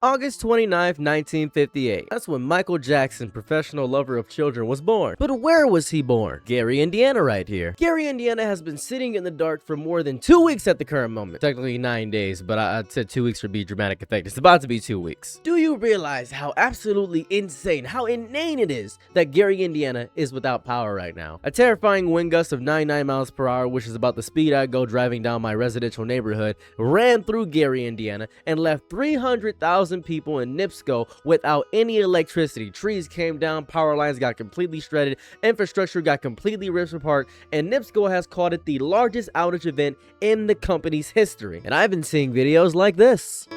August 29th, 1958. That's when Michael Jackson, professional lover of children, was born. But where was he born? Gary, Indiana right here. Gary, Indiana has been sitting in the dark for more than 2 weeks at the current moment. Technically 9 days, but I said 2 weeks for be dramatic effect. It's about to be 2 weeks. Do you realize how absolutely insane, how inane it is that Gary, Indiana is without power right now? A terrifying wind gust of 99 miles per hour, which is about the speed I go driving down my residential neighborhood, ran through Gary, Indiana, and left 300,000 people in NIPSCO without any electricity. Trees came down, power lines got completely shredded, infrastructure got completely ripped apart, and NIPSCO has called it the largest outage event in the company's history. And I've been seeing videos like this.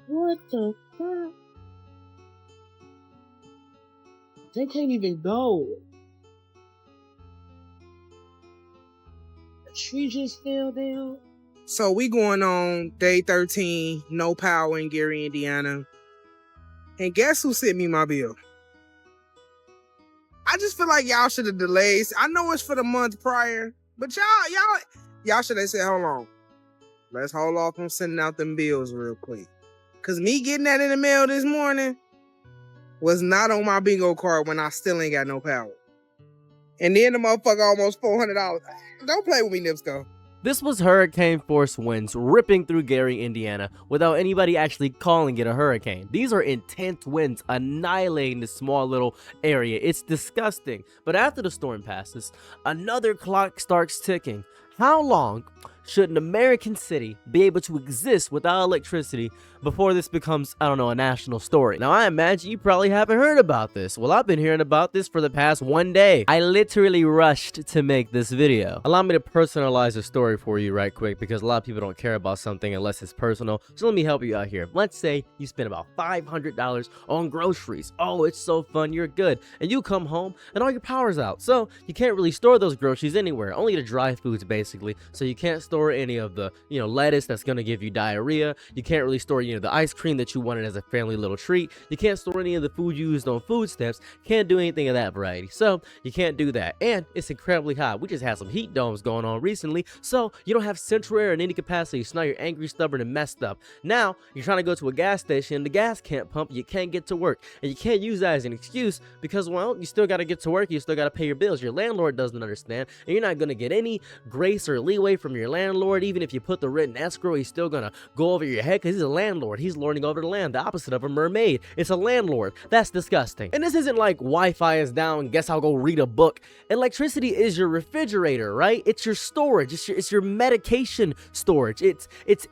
What the fuck? They can't even go. The tree just fell down. So we going on day 13, no power in Gary, Indiana. And guess who sent me my bill? I just feel like y'all should have delayed. I know it's for the month prior, but y'all should have said, hold on. Let's hold off on sending out them bills real quick. Cause me getting that in the mail this morning was not on my bingo card when I still ain't got no power. And then the motherfucker almost $400. Don't play with me, Nipsco. This was hurricane force winds ripping through Gary, Indiana, without anybody actually calling it a hurricane. These are intense winds annihilating this small little area. It's disgusting. But after the storm passes, another clock starts ticking. How long should an American city be able to exist without electricity before this becomes, I don't know, a national story? Now, I imagine you probably haven't heard about this. Well, I've been hearing about this for the past 1 day. I literally rushed to make this video. Allow me to personalize the story for you right quick, because a lot of people don't care about something unless it's personal. So let me help you out here. Let's say you spend about $500 on groceries. Oh, it's so fun. You're good. And you come home and all your power's out. So you can't really store those groceries anywhere. Only the dry foods, basically. So you can't store any of the, lettuce that's going to give you diarrhea. You can't really store, the ice cream that you wanted as a family little treat. You can't store any of the food you used on food stamps. Can't do anything of that variety. So you can't do that. And it's incredibly hot. We just had some heat domes going on recently. So you don't have central air in any capacity. So now you're angry, stubborn, and messed up. Now you're trying to go to a gas station. The gas can't pump. You can't get to work. And you can't use that as an excuse because, well, you still got to get to work. You still got to pay your bills. Your landlord doesn't understand. And you're not going to get any grace or leeway from your landlord. Even if you put the written escrow, he's still gonna go over your head because he's a landlord. He's lording over the land, the opposite of a mermaid. It's a landlord. That's disgusting. And this isn't like Wi-Fi is down, guess I'll go read a book. Electricity is your refrigerator, right? It's your storage. It's your medication storage. It's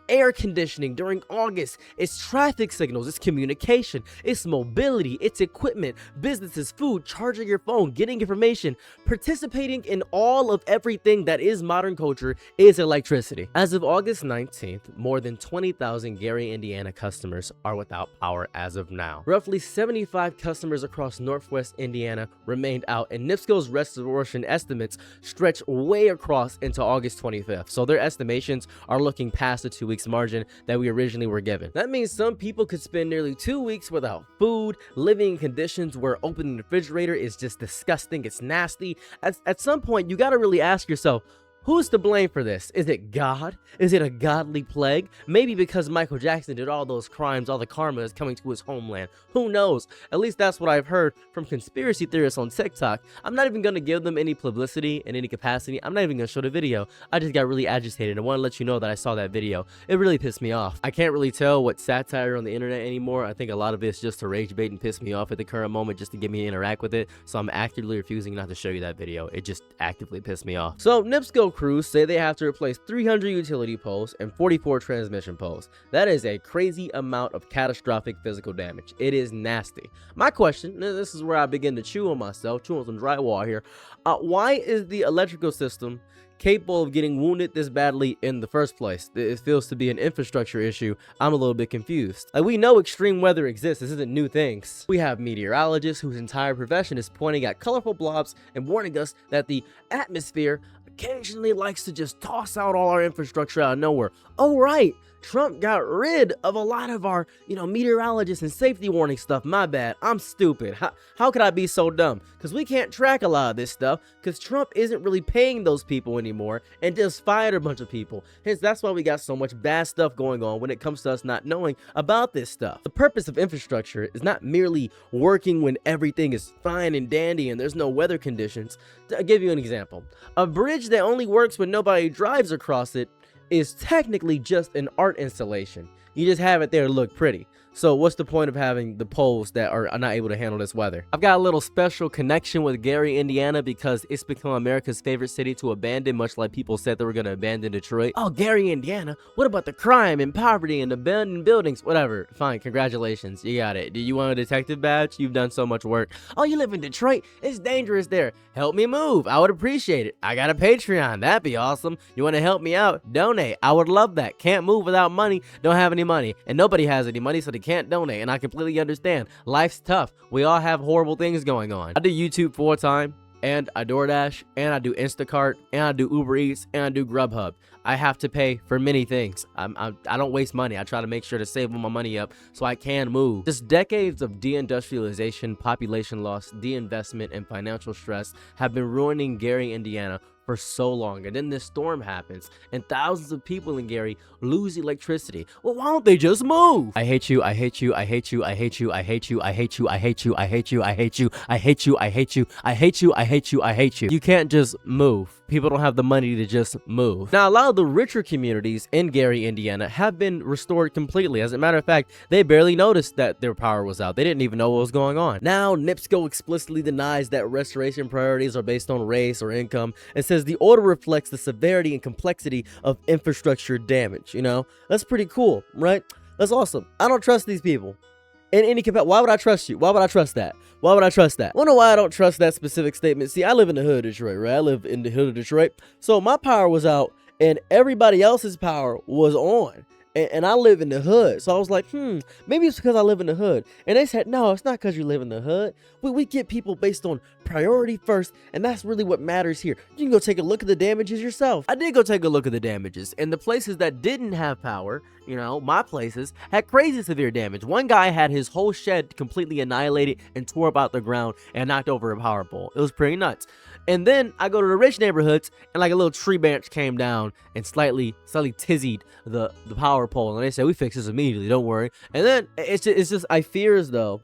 air conditioning during August. It's traffic signals. It's communication. It's mobility. It's equipment, businesses, food, charging your phone, getting information. Participating in all of everything that is modern culture is electricity. As of August 19th, more than 20,000 Gary, Indiana customers are without power as of now. Roughly 75 customers across Northwest Indiana remained out, and NIPSCO's restoration estimates stretch way across into August 25th. So their estimations are looking past the 2 weeks margin that we originally were given. That means some people could spend nearly 2 weeks without food, living in conditions where opening the refrigerator is just disgusting. It's nasty. At some point, you got to really ask yourself, who's to blame for this? Is it God? Is it a godly plague? Maybe because Michael Jackson did all those crimes, all the karma is coming to his homeland. Who knows? At least that's what I've heard from conspiracy theorists on TikTok. I'm not even going to give them any publicity in any capacity. I'm not even going to show the video. I just got really agitated. I want to let you know that I saw that video. It really pissed me off. I can't really tell what's satire on the internet anymore. I think a lot of it's just to rage bait and piss me off at the current moment just to get me to interact with it. So I'm actively refusing not to show you that video. It just actively pissed me off. So NIPSCO crews say they have to replace 300 utility poles and 44 transmission poles. That is a crazy amount of catastrophic physical damage. It is nasty. My question, this is where I begin to chew on myself, chew on some drywall here. Why is the electrical system capable of getting wounded this badly in the first place? It feels to be an infrastructure issue. I'm a little bit confused. Like, we know extreme weather exists. This isn't new things. We have meteorologists whose entire profession is pointing at colorful blobs and warning us that the atmosphere occasionally likes to just toss out all our infrastructure out of nowhere. Oh, right. Trump got rid of a lot of our, meteorologists and safety warning stuff. My bad. I'm stupid. How could I be so dumb? Because we can't track a lot of this stuff because Trump isn't really paying those people anymore and just fired a bunch of people. Hence, that's why we got so much bad stuff going on when it comes to us not knowing about this stuff. The purpose of infrastructure is not merely working when everything is fine and dandy and there's no weather conditions. I'll give you an example. A bridge that only works when nobody drives across it is technically just an art installation. You just have it there to look pretty. So what's the point of having the poles that are not able to handle this weather? I've got a little special connection with Gary, Indiana, because it's become America's favorite city to abandon, much like people said they were going to abandon Detroit. Oh, Gary, Indiana, what about the crime and poverty and abandoned buildings? Whatever, fine, congratulations, you got it. Do you want a detective badge? You've done so much work. Oh, you live in Detroit? It's dangerous there. Help me move, I would appreciate it. I got a Patreon, that'd be awesome. You want to help me out? Donate, I would love that. Can't move without money, don't have any money, and nobody has any money, so they can't donate, and I completely understand. Life's tough. We all have horrible things going on. I do YouTube full-time, and I DoorDash, and I do Instacart, and I do Uber Eats, and I do Grubhub. I have to pay for many things. I don't waste money. I try to make sure to save all my money up so I can move. Just decades of deindustrialization, population loss, deinvestment, and financial stress have been ruining Gary, Indiana for so long, and then this storm happens and thousands of people in Gary lose electricity. Well, why don't they just move? I hate you, I hate you, I hate you, I hate you, I hate you, I hate you, I hate you, I hate you, I hate you, I hate you, I hate you, I hate you, I hate you, I hate you. You can't just move. People don't have the money to just move. Now, a lot of the richer communities in Gary, Indiana have been restored completely. As a matter of fact, they barely noticed that their power was out. They didn't even know what was going on. Now, NIPSCO explicitly denies that restoration priorities are based on race or income and says the order reflects the severity and complexity of infrastructure damage. That's pretty cool, right? That's awesome. I don't trust these people in any capacity. Why would I trust you? Why would I trust that? Why would I trust that? Wanna know why I don't trust that specific statement? See, I live in the hood of Detroit, right? I live in the hood of Detroit. So my power was out and everybody else's power was on. And I live in the hood. So I was like, maybe it's because I live in the hood. And they said, no, it's not because you live in the hood. We get people based on priority first. And that's really what matters here. You can go take a look at the damages yourself. I did go take a look at the damages. And the places that didn't have power, my places, had crazy severe damage. One guy had his whole shed completely annihilated and tore up out the ground and knocked over a power pole. It was pretty nuts. And then I go to the rich neighborhoods and like a little tree branch came down and slightly tizzied the power pole. And they said, we fix this immediately, don't worry. And then it's just I fear as though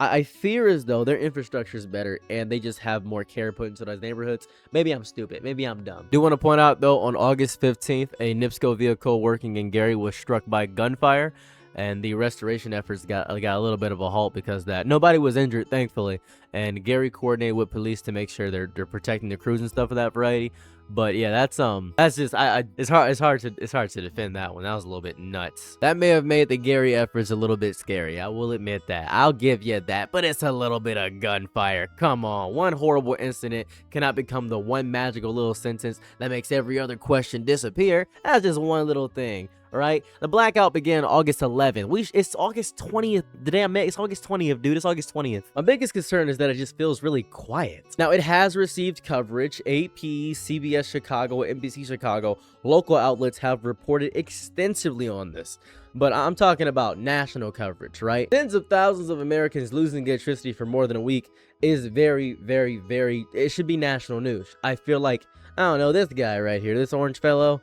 their infrastructure is better and they just have more care put into those neighborhoods. Maybe I'm stupid. Maybe I'm dumb. Do want to point out though, on August 15th, a NIPSCO vehicle working in Gary was struck by gunfire. And the restoration efforts got a little bit of a halt because of that. Nobody was injured, thankfully. And Gary coordinated with police to make sure they're protecting the crews and stuff of that variety. But yeah, that's just it's hard to defend that one. That was a little bit nuts. That may have made the Gary efforts a little bit scary. I will admit that. I'll give you that. But it's a little bit of gunfire. Come on, one horrible incident cannot become the one magical little sentence that makes every other question disappear. That's just one little thing. Right? The blackout began August 11th. It's August 20th. It's August 20th, dude. It's August 20th. My biggest concern is that it just feels really quiet. Now, it has received coverage. AP, CBS Chicago, NBC Chicago, local outlets have reported extensively on this. But I'm talking about national coverage, right? Tens of thousands of Americans losing electricity for more than a week is very, very, very, it should be national news. I feel like, I don't know, this guy right here, this orange fellow,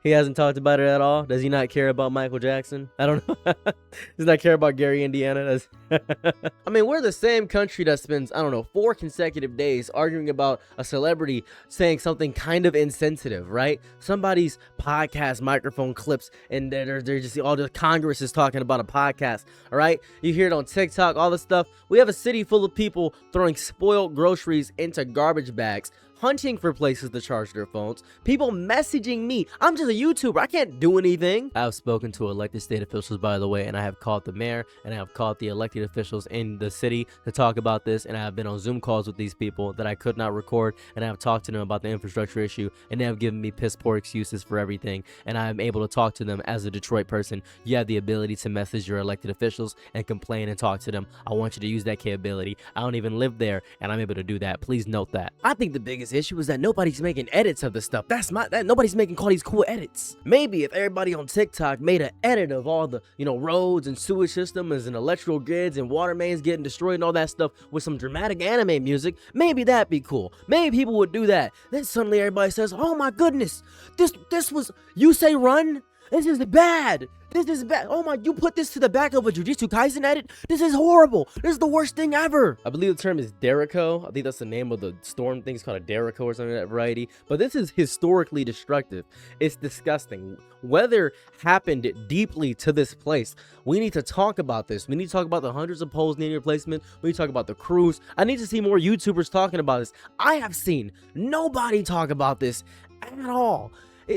he hasn't talked about it at all. Does he not care about Michael Jackson? I don't know. Does he not care about Gary, Indiana? I mean, we're the same country that spends, 4 consecutive days arguing about a celebrity saying something kind of insensitive, right? Somebody's podcast microphone clips and they're just, all the Congress is talking about a podcast, all right? You hear it on TikTok, all this stuff. We have a city full of people throwing spoiled groceries into garbage bags, hunting for places to charge their phones, people messaging me. I'm just a YouTuber. I can't do anything. I've spoken to elected state officials, by the way, and I have called the mayor and I have called the elected officials in the city to talk about this, and I have been on Zoom calls with these people that I could not record, and I have talked to them about the infrastructure issue, and they have given me piss poor excuses for everything, and I'm able to talk to them as a Detroit person. You have the ability to message your elected officials and complain and talk to them. I want you to use that capability. I don't even live there, and I'm able to do that. Please note that. I think the biggest biggest issue is that nobody's making edits of the stuff. Nobody's making all these cool edits. Maybe if everybody on TikTok made an edit of all the, roads and sewage systems and electrical grids and water mains getting destroyed and all that stuff with some dramatic anime music, maybe that'd be cool. Maybe people would do that. Then suddenly everybody says, oh my goodness, this was, you say run? This is bad. This is bad. Oh my, you put this to the back of a Jujutsu Kaisen edit? This is horrible. This is the worst thing ever. I believe the term is Derico. I think that's the name of the storm thing. It's called a Derico or something of that variety. But this is historically destructive. It's disgusting. Weather happened deeply to this place. We need to talk about this. We need to talk about the hundreds of poles needing replacement. We need to talk about the crews. I need to see more YouTubers talking about this. I have seen nobody talk about this at all.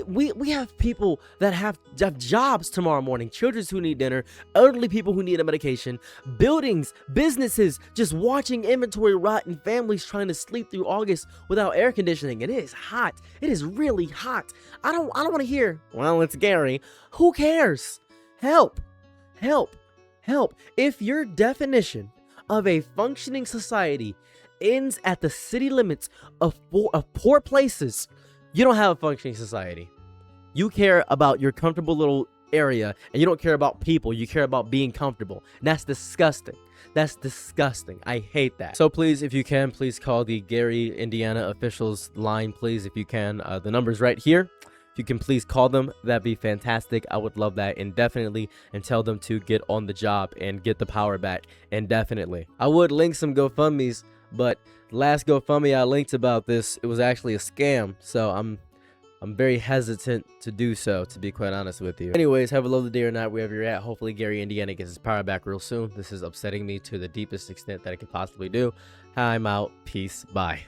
We have people that have jobs tomorrow morning, children who need dinner, elderly people who need a medication, buildings, businesses just watching inventory rot, and families trying to sleep through August without air conditioning. It is hot. It is really hot. I don't want to hear, well, it's Gary. Who cares? Help. Help. Help. If your definition of a functioning society ends at the city limits of poor places, you don't have a functioning society. You care about your comfortable little area, and you don't care about people. You care about being comfortable. And that's disgusting. That's disgusting. I hate that. So please, if you can, please call the Gary, Indiana officials line, please, if you can. The number's right here. If you can please call them, that'd be fantastic. I would love that indefinitely, and tell them to get on the job and get the power back indefinitely. I would link some GoFundMes, but last GoFundMe I linked about this, it was actually a scam, so I'm very hesitant to do so, to be quite honest with you. Anyways, have a lovely day or night wherever you're at. Hopefully Gary, Indiana gets his power back real soon. This is upsetting me to the deepest extent that it could possibly do. I'm out. Peace. Bye.